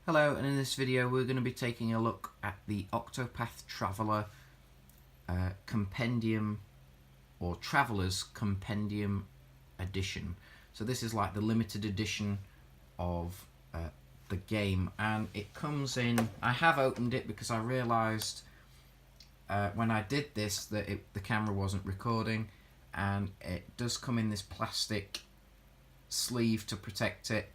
Hello, and in this video we're going to be taking a look at the Octopath Traveler Compendium, or Traveler's Compendium edition. So this is like the limited edition of the game, and it comes in, I have opened it because I realised when I did this that the camera wasn't recording, and it does come in this plastic sleeve to protect it.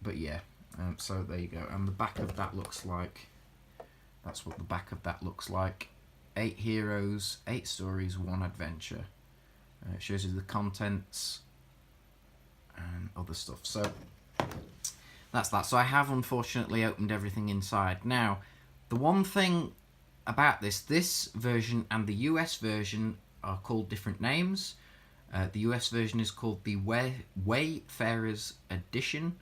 But yeah, so there you go. And the back of that looks like, that's what the back of that looks like. 8 heroes, 8 stories, 1 adventure. It shows you the contents and other stuff. So that's that. So I have unfortunately opened everything inside. Now, the one thing about this version and the US version are called different names. The US version is called the Wayfarer's Edition.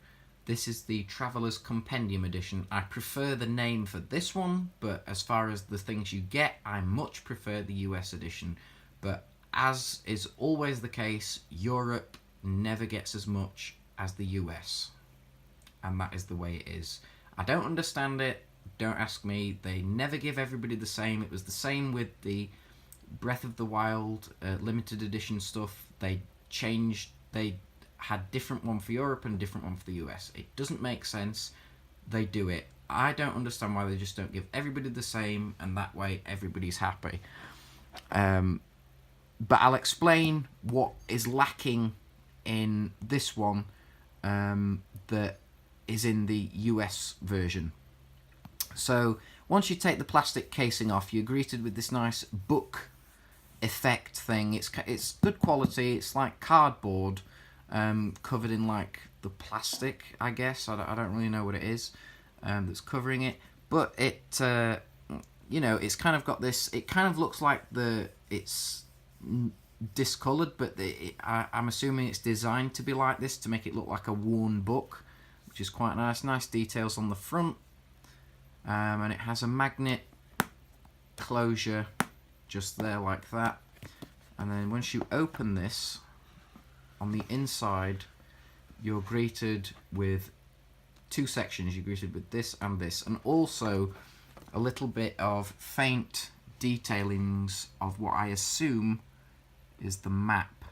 This is the Traveler's Compendium edition. I prefer the name for this one, but as far as the things you get, I much prefer the US edition. But as is always the case, Europe never gets as much as the US. And that is the way it is. I don't understand it. Don't ask me. They never give everybody the same. It was the same with the Breath of the Wild limited edition stuff. They had different one for Europe and different one for the US. It doesn't make sense. They do it. I don't understand why they just don't give everybody the same, and that way everybody's happy. But I'll explain what is lacking in this one that is in the US version. So once you take the plastic casing off, you're greeted with this nice book effect thing. It's good quality. It's like cardboard, covered in like the plastic, I guess. I don't really know what it is that's covering it, but it you know, it's kind of got this, it kind of looks like it's discoloured, but I'm assuming it's designed to be like this to make it look like a worn book, which is quite nice details on the front, and it has a magnet closure just there like that. And then once you open this, on the inside, you're greeted with 2 sections. You're greeted with this, and also a little bit of faint detailings of what I assume is the map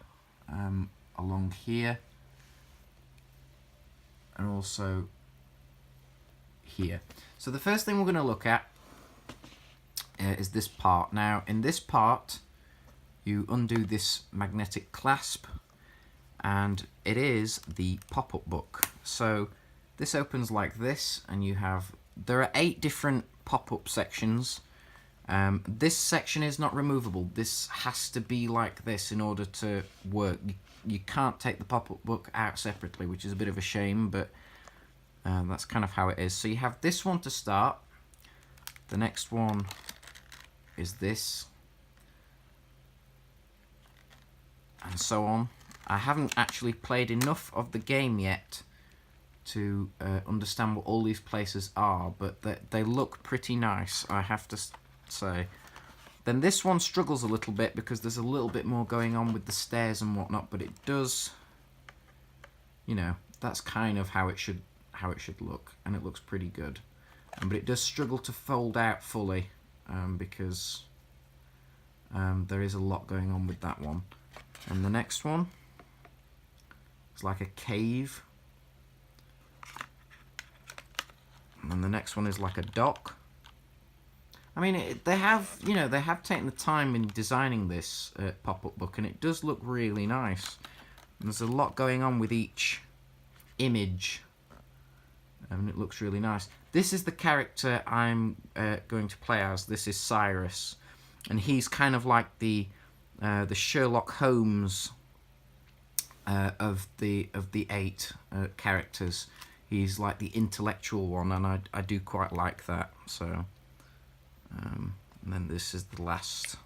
along here, and also here. So the first thing we're going to look at is this part. Now, in this part, you undo this magnetic clasp, and it is the pop-up book. So this opens like this, and there are 8 different pop-up sections. This section is not removable. This has to be like this in order to work. You can't take the pop-up book out separately, which is a bit of a shame, but that's kind of how it is. So you have this one to start. The next one is this, and so on. I haven't actually played enough of the game yet to understand what all these places are, but they look pretty nice, I have to say. Then this one struggles a little bit because there's a little bit more going on with the stairs and whatnot, but it does, you know, that's kind of how it should look, and it looks pretty good. But it does struggle to fold out fully because there is a lot going on with that one. And the next one, it's like a cave, and then the next one is like a dock. I mean, they have taken the time in designing this pop-up book, and it does look really nice. And there's a lot going on with each image, and it looks really nice. This is the character I'm going to play as. This is Cyrus, and he's kind of like the Sherlock Holmes of the 8 characters. He's like the intellectual one, and I do quite like that. So, and then this is the last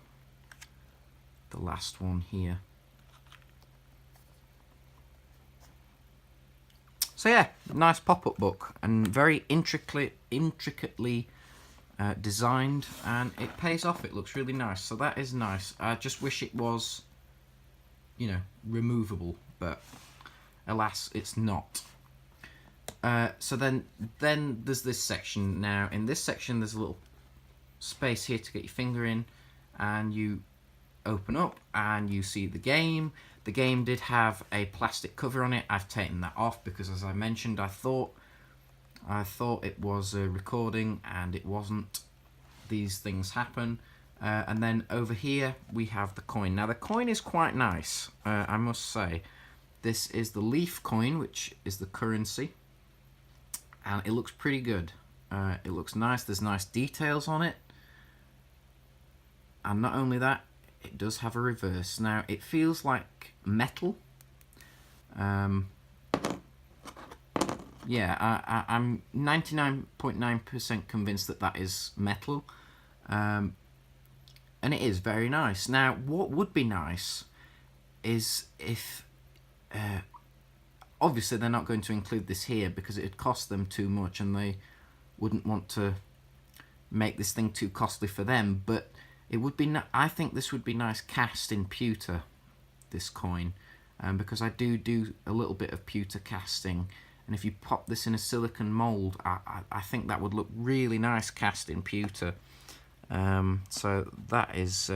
one here. So yeah, nice pop-up book, and very intricately designed, and it pays off. It looks really nice, so that is nice. I just wish it was, you know, removable, but alas, it's not. So then there's this section. Now in this section there's a little space here to get your finger in, and you open up and you see the game. The game did have a plastic cover on it. I've taken that off because, as I mentioned, I thought it was a recording and it wasn't. These things happen. And then over here we have the coin. Now the coin is quite nice, I must say. This is the leaf coin, which is the currency, and it looks pretty good. It looks nice. There's nice details on it, and not only that, it does have a reverse. Now it feels like metal. Yeah, I'm 99.9% convinced that that is metal. And it is very nice. Now, what would be nice is if... obviously, they're not going to include this here because it would cost them too much and they wouldn't want to make this thing too costly for them. But it would be... I think this would be nice cast in pewter, this coin. Because I do a little bit of pewter casting. And if you pop this in a silicone mould, I think that would look really nice cast in pewter. So that is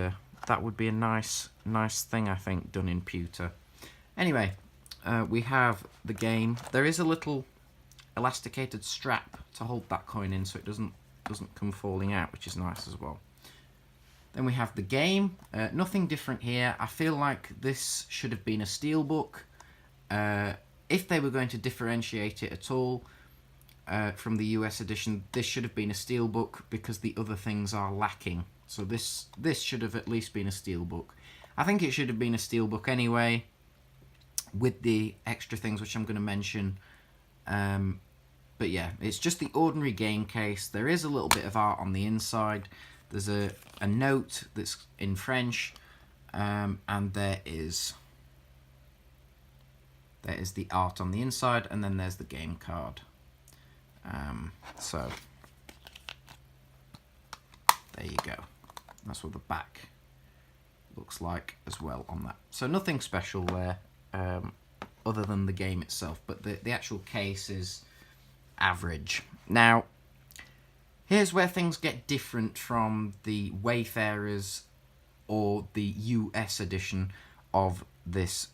that would be a nice thing, I think, done in pewter. Anyway, we have the game. There is a little elasticated strap to hold that coin in, so it doesn't come falling out, which is nice as well. Then we have the game. Nothing different here. I feel like this should have been a steelbook. If they were going to differentiate it at all from the US edition, this should have been a steelbook because the other things are lacking. So this should have at least been a steelbook. I think it should have been a steelbook anyway, with the extra things which I'm going to mention. But yeah, it's just the ordinary game case. There is a little bit of art on the inside. There's a note that's in French, and there is the art on the inside, and then there's the game card. So there you go. That's what the back looks like as well on that. So nothing special there, other than the game itself, but the actual case is average. Now, here's where things get different from the Wayfarers or the US edition of this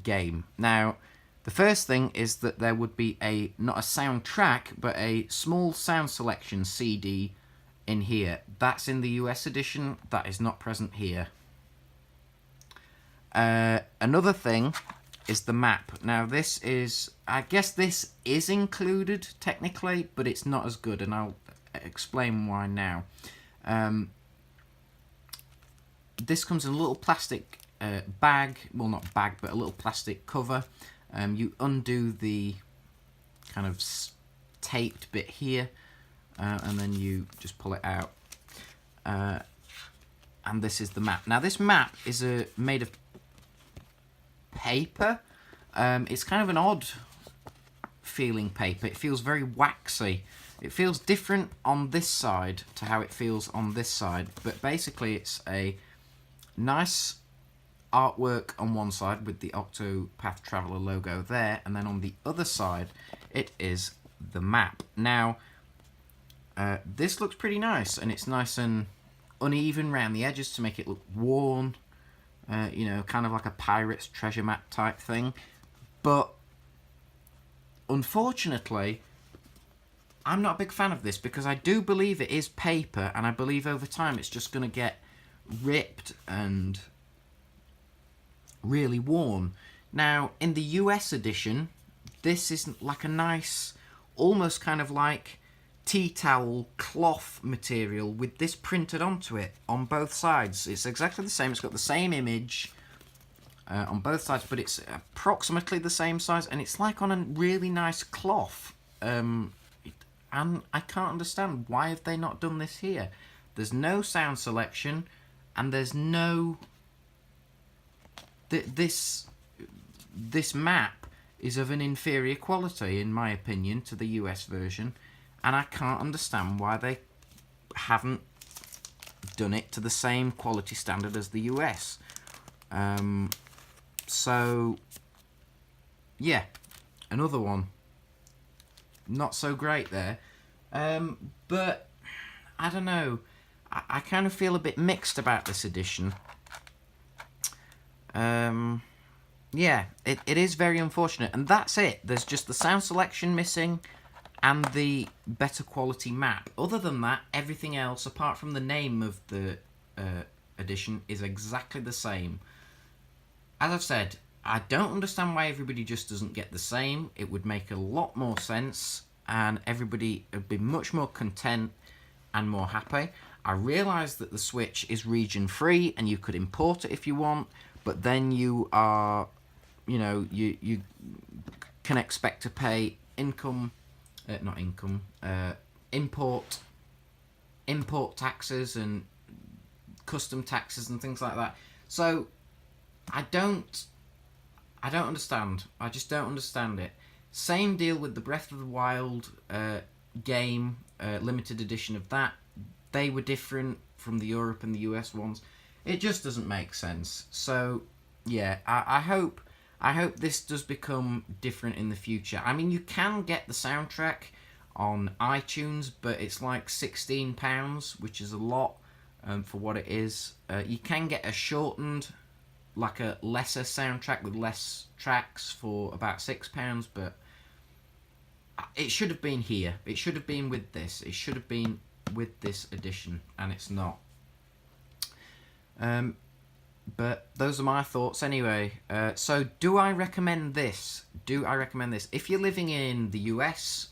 game. Now, the first thing is that there would be not a soundtrack, but a small sound selection CD in here. That's in the US edition. That is not present here. Another thing is the map. Now this is, I guess this is included technically, but it's not as good, and I'll explain why now. This comes in a little plastic bag, well not bag, but a little plastic cover. You undo the kind of taped bit here, and then you just pull it out. And this is the map. Now this map is made of paper. It's kind of an odd feeling paper. It feels very waxy. It feels different on this side to how it feels on this side, but basically it's a nice artwork on one side with the Octopath Traveler logo there, and then on the other side it is the map. Now this looks pretty nice, and it's nice and uneven around the edges to make it look worn, you know, kind of like a pirate's treasure map type thing. But unfortunately, I'm not a big fan of this because I do believe it is paper, and I believe over time it's just going to get ripped and really worn. Now, in the US edition, this is like a nice, almost kind of like tea towel cloth material with this printed onto it on both sides. It's exactly the same. It's got the same image on both sides, but it's approximately the same size, and it's like on a really nice cloth. And I can't understand, why have they not done this here? There's no sound selection, and there's no... This map is of an inferior quality, in my opinion, to the US version, and I can't understand why they haven't done it to the same quality standard as the US. So, yeah, another one. not so great there. But I don't know. I kind of feel a bit mixed about this edition. Yeah, it is very unfortunate, and that's it. There's just the sound selection missing and the better quality map. Other than that, everything else, apart from the name of the edition, is exactly the same. As I've said, I don't understand why everybody just doesn't get the same. It would make a lot more sense, and everybody would be much more content and more happy. I realise that the Switch is region free and you could import it if you want, but then you are, you can expect to pay import taxes and custom taxes and things like that. So I don't understand. I just don't understand it. Same deal with the Breath of the Wild game, limited edition of that. They were different from the Europe and the US ones. It just doesn't make sense. So yeah, I hope this does become different in the future. I mean, you can get the soundtrack on iTunes, but it's like £16, which is a lot for what it is. You can get a shortened, like a lesser soundtrack with less tracks for about £6, but it should have been here. It should have been with this. It should have been with this edition, and it's not. But those are my thoughts anyway. So do I recommend this? If you're living in the US,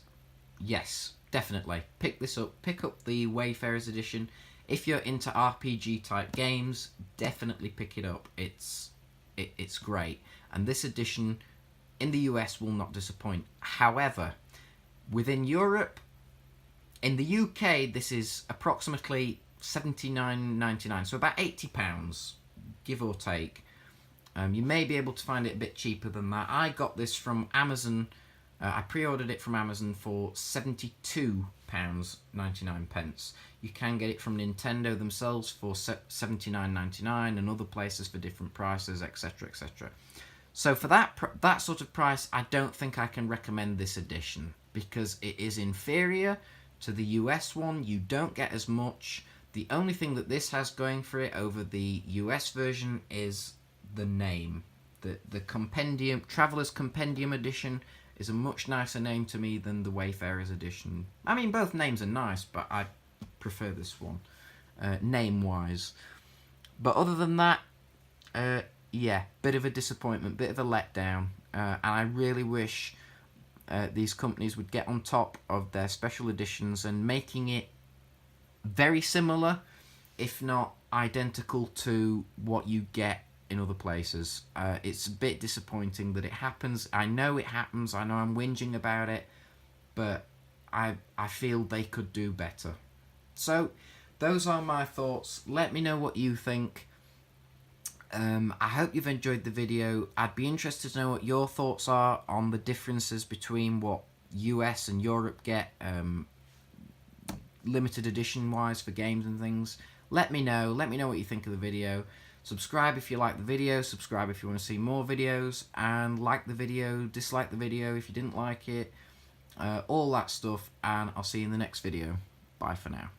yes, definitely. Pick this up. Pick up the Wayfarers edition. If you're into RPG type games, definitely pick it up. It's great. And this edition in the US will not disappoint. However, within Europe, in the UK, this is approximately $79.99, so about £80, give or take. You may be able to find it a bit cheaper than that. I got this from Amazon. I pre-ordered it from Amazon for £72.99. You can get it from Nintendo themselves for $79.99 and other places for different prices, etc, etc. So for that sort of price, I don't think I can recommend this edition because it is inferior to the US one. You don't get as much. The only thing that this has going for it over the US version is the name. The Compendium, Traveler's Compendium edition, is a much nicer name to me than the Wayfarers edition. I mean, both names are nice, but I prefer this one, name-wise. But other than that, yeah, bit of a disappointment, bit of a letdown. And I really wish these companies would get on top of their special editions and making it very similar, if not identical to what you get in other places. It's a bit disappointing that it happens. I know it happens. I know I'm whinging about it, but I feel they could do better. So those are my thoughts. Let me know what you think. I hope you've enjoyed the video. I'd be interested to know what your thoughts are on the differences between what US and Europe get limited edition wise for games and things. Let me know what you think of the video. Subscribe if you like the video, subscribe if you want to see more videos, and like the video, dislike the video if you didn't like it, all that stuff, and I'll see you in the next video. Bye for now.